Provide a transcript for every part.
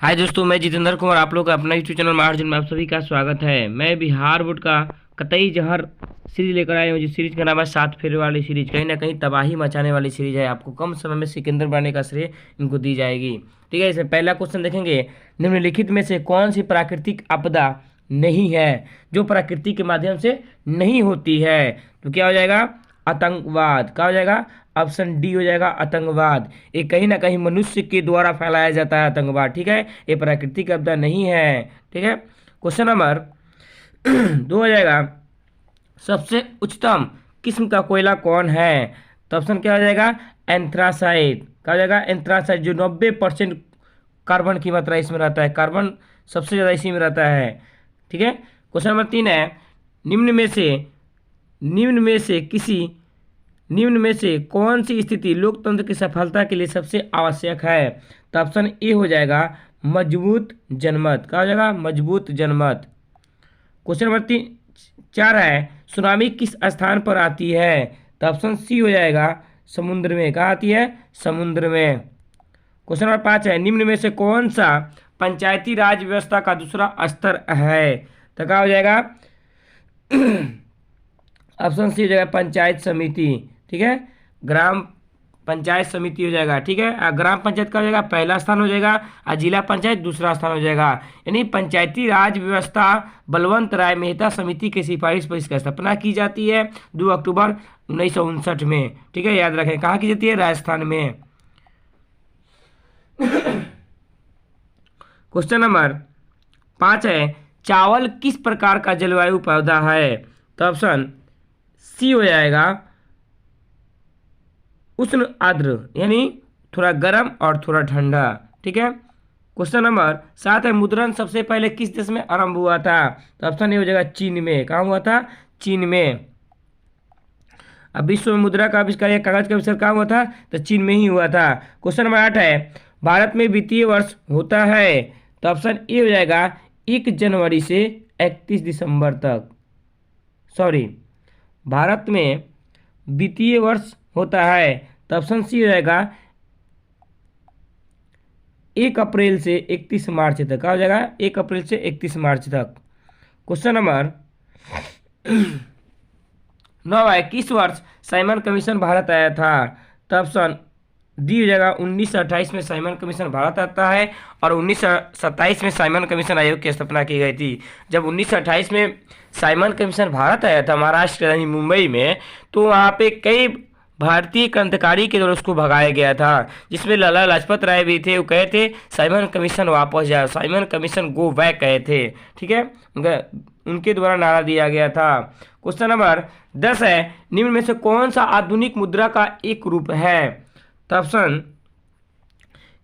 हाय दोस्तों, मैं जितेंद्र कुमार आप लोग का अपना यूट्यूब चैनल महार्जुन में आप सभी का स्वागत है। मैं बिहार बोर्ड का कतई जहर सीरीज लेकर आया हूँ। जिस सीरीज का नाम है 7 फेरे वाली सीरीज। कहीं ना कहीं तबाही मचाने वाली सीरीज है। आपको कम समय में सिकंदर बनने का श्रेय इनको दी जाएगी। ठीक है, इसमें पहला क्वेश्चन देखेंगे, निम्नलिखित में से कौन सी प्राकृतिक आपदा नहीं है जो प्रकृति के माध्यम से नहीं होती है? तो क्या हो जाएगा? आतंकवाद। क्या हो जाएगा? ऑप्शन डी हो जाएगा, आतंकवाद। ये कहीं ना कहीं मनुष्य के द्वारा फैलाया जाता है आतंकवाद। ठीक है, ये प्राकृतिक आपदा नहीं है। ठीक है, क्वेश्चन नंबर 2 हो जाएगा, सबसे उच्चतम किस्म का कोयला कौन है? तो ऑप्शन क्या हो जाएगा? एंथ्रासाइट। क्या हो जाएगा? एंथ्रासाइट, जो 90% कार्बन की मात्रा इसमें रहता है। कार्बन सबसे ज़्यादा इसी में रहता है। ठीक है, क्वेश्चन नंबर 3 है, निम्न में से कौन सी स्थिति लोकतंत्र की सफलता के लिए सबसे आवश्यक है? तो ऑप्शन ए हो जाएगा, मजबूत जनमत। क्या हो जाएगा? मजबूत जनमत। क्वेश्चन नंबर 4 है, सुनामी किस स्थान पर आती है? तो ऑप्शन सी हो जाएगा, समुद्र में। कहाँ आती है? समुद्र में। क्वेश्चन नंबर 5 है, निम्न में से कौन सा पंचायती राज व्यवस्था का दूसरा स्तर है? तो क्या हो जाएगा? ऑप्शन सी हो जाएगा, पंचायत समिति। ठीक है, ग्राम पंचायत समिति हो जाएगा। ठीक है, ग्राम पंचायत का हो जाएगा पहला स्थान हो जाएगा और जिला पंचायत दूसरा स्थान हो जाएगा। यानी पंचायती राज व्यवस्था बलवंत राय मेहता समिति की सिफारिश पर इसका स्थापना की जाती है 2 अक्टूबर 1959 में। ठीक है, याद रखें, कहाँ की जाती है? राजस्थान में। क्वेश्चन नंबर 5 है, चावल किस प्रकार का जलवायु पौधा है? तो ऑप्शन सी हो जाएगा, उष्ण आर्द्र, यानी थोड़ा गर्म और थोड़ा ठंडा। ठीक है, क्वेश्चन नंबर 7 है, मुद्रण सबसे पहले किस देश में आरंभ हुआ था? तो ऑप्शन ए हो जाएगा, चीन में। कहाँ हुआ था? चीन में। अब विश्व में मुद्रा का आविष्कार या कागज का आविष्कार कहाँ हुआ था? तो चीन में ही हुआ था। क्वेश्चन नंबर 8 है, भारत में वित्तीय वर्ष होता है? तो ऑप्शन ए हो जाएगा, 1 जनवरी से 31 दिसंबर तक। सॉरी, भारत में वित्तीय वर्ष होता है तो ऑप्शन सी हो जाएगा, 1 अप्रैल से 31 मार्च तक। क्या हो जाएगा? 1 अप्रैल से 31 मार्च तक। क्वेश्चन नंबर 9 है, किस वर्ष साइमन कमीशन भारत आया था? तो ऑप्शन डी हो जाएगा, 1928 में साइमन कमीशन भारत आता है और 1927 में साइमन कमीशन आयोग की स्थापना की गई थी। जब 1928 में साइमन कमीशन भारत आया था महाराष्ट्र की राजधानी मुंबई में, तो वहाँ पे कई भारतीय क्रांतिकारी के द्वारा उसको भगाया गया था, जिसमें लाला लाजपत राय भी थे। वो कहे थे साइमन कमीशन वापस जाओ, साइमन कमीशन गो बैक कहे थे। ठीक है, उनके द्वारा नारा दिया गया था। क्वेश्चन नंबर 10 है, निम्न में से कौन सा आधुनिक मुद्रा का एक रूप है? तो ऑप्शन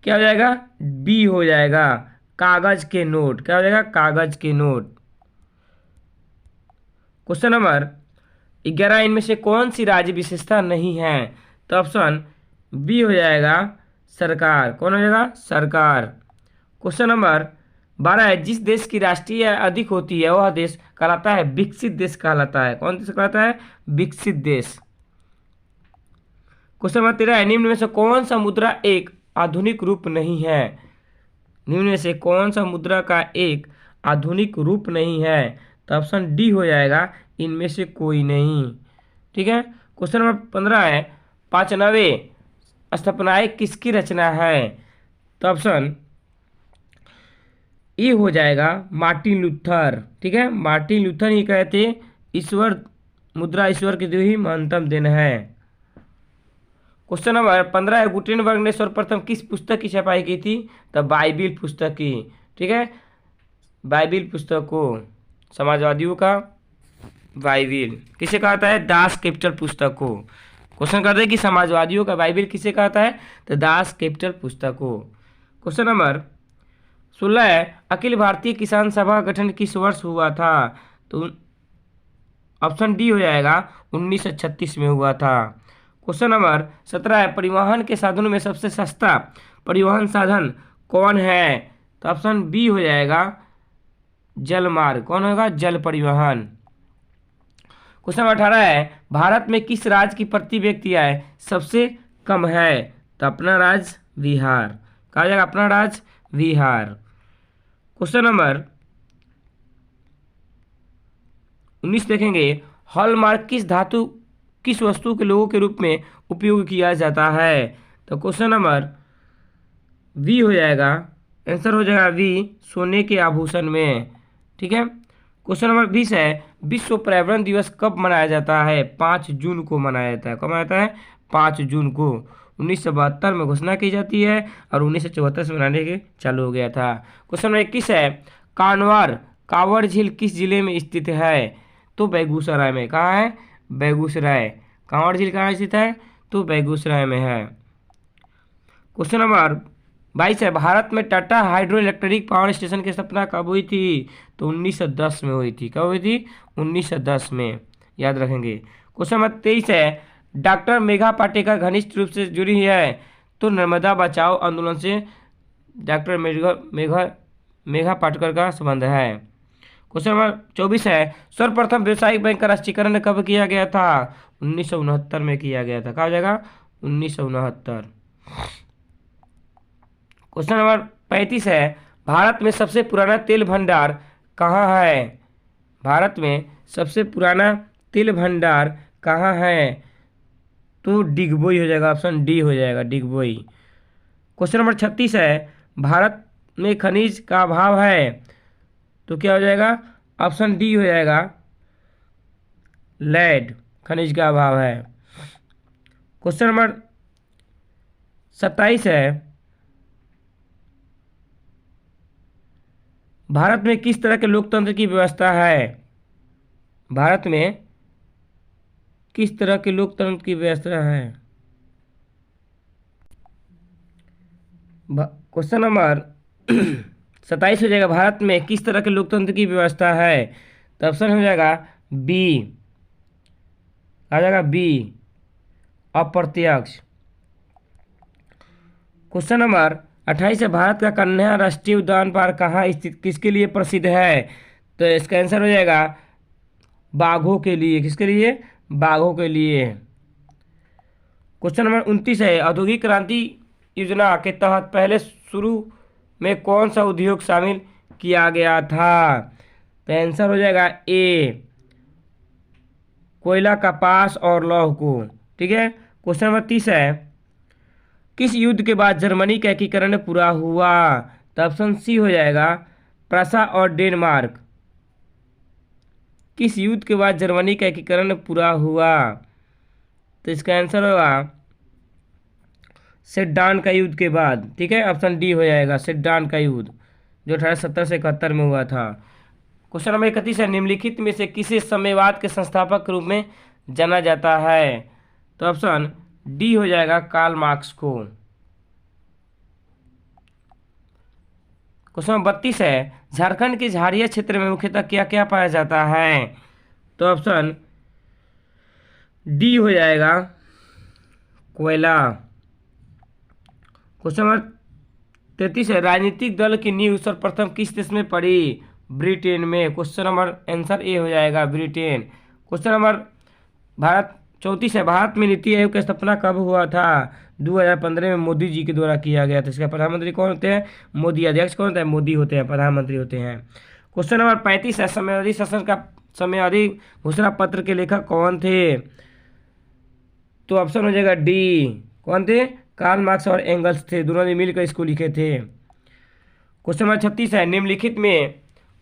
क्या हो जाएगा? बी हो जाएगा, कागज के नोट। क्या हो जाएगा? कागज के नोट। क्वेश्चन नंबर 11, इनमें से कौन सी राज्य विशेषता नहीं है? तो ऑप्शन बी हो जाएगा, सरकार। कौन हो जाएगा? सरकार। क्वेश्चन नंबर 12 है, जिस देश की राष्ट्रीय आय अधिक होती है वह देश कहलाता है विकसित देश कहलाता है। कौन देश कहलाता है? विकसित देश। क्वेश्चन नंबर 13 है, निम्न में से कौन सा मुद्रा एक आधुनिक रूप नहीं है? निम्न में से कौन सा मुद्रा का एक आधुनिक रूप नहीं है? तो ऑप्शन डी हो जाएगा, इनमें से कोई नहीं। ठीक है, क्वेश्चन नंबर 15 है, 95 स्थापनाएं किसकी रचना है? तो ऑप्शन ए हो जाएगा, मार्टिन लूथर। ठीक है, मार्टिन लूथर ही कहते ईश्वर, मुद्रा ईश्वर की जो ही महत्तम देन है। क्वेश्चन नंबर 15 है, गुटेनबर्ग ने सर्वप्रथम किस पुस्तक की छपाई की थी? तो बाइबिल पुस्तक की। ठीक है, बाइबिल पुस्तक को, समाजवादियों का बाइबिल किसे कहता है? दास कैपिटल पुस्तक को। क्वेश्चन करते हैं कि समाजवादियों का बाइबिल किसे कहता है? तो दास कैपिटल पुस्तक को। क्वेश्चन नंबर 16 है, अखिल भारतीय किसान सभा का गठन किस वर्ष हुआ था? तो ऑप्शन डी हो जाएगा, 1936 में हुआ था। क्वेश्चन नंबर 17 है, परिवहन के साधनों में सबसे सस्ता परिवहन साधन कौन है? तो ऑप्शन बी हो जाएगा, जल मार्ग। कौन होगा? जल परिवहन। क्वेश्चन नंबर 18 है, भारत में किस राज्य की प्रति व्यक्ति आय सबसे कम है? तो अपना राज्य बिहार। कहा जाएगा अपना राज्य बिहार। क्वेश्चन नंबर 19 देखेंगे, हॉलमार्क किस धातु किस वस्तु के लोगों के रूप में उपयोग किया जाता है? तो क्वेश्चन नंबर वी हो जाएगा, आंसर हो जाएगा वी, सोने के आभूषण में। ठीक है। क्वेश्चन नंबर 20 है, विश्व पर्यावरण दिवस कब मनाया जाता है? 5 जून को मनाया जाता है। कब मनाया जाता है? 5 जून को 1972 में घोषणा की जाती है और 1974 से मनाने के चालू हो गया था। क्वेश्चन नंबर 21 है, कांवड़ झील किस जिले में स्थित है? तो बेगूसराय में। कहाँ है? बेगूसराय। कांवड़ झील कहाँ स्थित है? तो बेगूसराय में है। क्वेश्चन नंबर 22 है, भारत में Tata hydro electric power station की स्थापना कब हुई थी? तो 1910 में हुई थी। कब हुई थी? 1910 में, याद रखेंगे। क्वेश्चन नंबर 23 है, डॉक्टर मेघा पाटेकर घनिष्ठ रूप से जुड़ी है? तो नर्मदा बचाओ आंदोलन से डॉक्टर मेघा पाटेकर का संबंध है। क्वेश्चन नंबर 24 है, सर्वप्रथम व्यावसायिक बैंक का राष्ट्रीयकरण कब किया गया था? 1969 में किया गया था। कहा जाएगा? 1969। क्वेश्चन नंबर 35 है, भारत में सबसे पुराना तेल भंडार कहाँ है? भारत में सबसे पुराना तेल भंडार कहाँ है? तो डिगबोई हो जाएगा, ऑप्शन डी हो जाएगा, डिगबोई। क्वेश्चन नंबर 36 है, भारत में खनिज का अभाव है? तो क्या हो जाएगा? ऑप्शन डी हो जाएगा, लेड, खनिज का अभाव है। क्वेश्चन नंबर 27 है, भारत में किस तरह के लोकतंत्र की व्यवस्था है? भारत में किस तरह के लोकतंत्र की व्यवस्था है? क्वेश्चन नंबर 27 हो जाएगा, भारत में किस तरह के लोकतंत्र की व्यवस्था है? तो ऑप्शन हो जाएगा बी, आ जाएगा बी, अप्रत्यक्ष। क्वेश्चन नंबर 28 है, भारत का कन्या राष्ट्रीय उद्यान पार्क कहाँ स्थित किसके लिए प्रसिद्ध है? तो इसका आंसर हो जाएगा बाघों के लिए। किसके लिए? बाघों के लिए। क्वेश्चन नंबर 29 है, औद्योगिक क्रांति योजना के तहत पहले शुरू में कौन सा उद्योग शामिल किया गया था? तो आंसर हो जाएगा ए, कोयला, कपास और लौह को। ठीक है। क्वेश्चन नंबर 30 है, किस युद्ध के बाद जर्मनी का एकीकरण पूरा हुआ? तो ऑप्शन सी हो जाएगा, प्रसा और डेनमार्क। किस युद्ध के बाद जर्मनी का एकीकरण पूरा हुआ? तो इसका आंसर होगा सेड्डान का युद्ध के बाद। ठीक है, ऑप्शन डी हो जाएगा, सेड्डान का युद्ध जो 1870 से 71 में हुआ था। क्वेश्चन नंबर 31 है, निम्नलिखित में से किसे साम्यवाद के संस्थापक के रूप में जाना जाता है? तो ऑप्शन डी हो जाएगा, कार्ल मार्क्स को। क्वेश्चन नंबर 32 है, झारखंड के झाड़िया क्षेत्र में मुख्यतः क्या क्या पाया जाता है? तो ऑप्शन डी हो जाएगा, कोयला। क्वेश्चन नंबर 33 है, राजनीतिक दल की नींव सर्वप्रथम किस देश में पड़ी? ब्रिटेन में। क्वेश्चन नंबर आंसर ए हो जाएगा, ब्रिटेन। क्वेश्चन नंबर 34 है, भारत में नीति आयोग की स्थापना कब हुआ था? 2015 में मोदी जी के द्वारा किया गया था। इसका प्रधानमंत्री कौन होते हैं? मोदी। अध्यक्ष कौन होता है? मोदी होते हैं, प्रधानमंत्री होते हैं। क्वेश्चन नंबर 35 है, साम्यवादी शासन का साम्यवादी घोषणा पत्र के लेखक कौन थे? तो ऑप्शन हो जाएगा डी, कौन थे? कार्ल मार्क्स और एंगल्स थे, दोनों ने मिलकर इसको लिखे थे। क्वेश्चन नंबर 36 है, निम्नलिखित में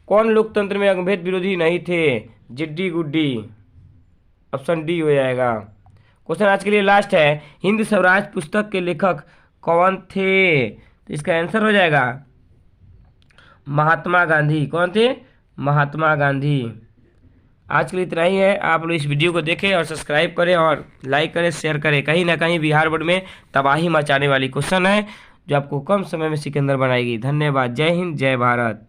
कौन लोकतंत्र में अंगभेद विरोधी नहीं थे? जिड्डी गुड्डी, ऑप्शन डी हो जाएगा। क्वेश्चन आज के लिए लास्ट है, हिंद स्वराज पुस्तक के लेखक कौन थे? तो इसका आंसर हो जाएगा महात्मा गांधी। कौन थे? महात्मा गांधी। आज के लिए इतना ही है। आप लोग इस वीडियो को देखें और सब्सक्राइब करें और लाइक करें, शेयर करें। कहीं ना कहीं बिहार बोर्ड में तबाही मचाने वाली क्वेश्चन है जो आपको कम समय में सिकंदर बनाएगी। धन्यवाद। जय हिंद, जय भारत।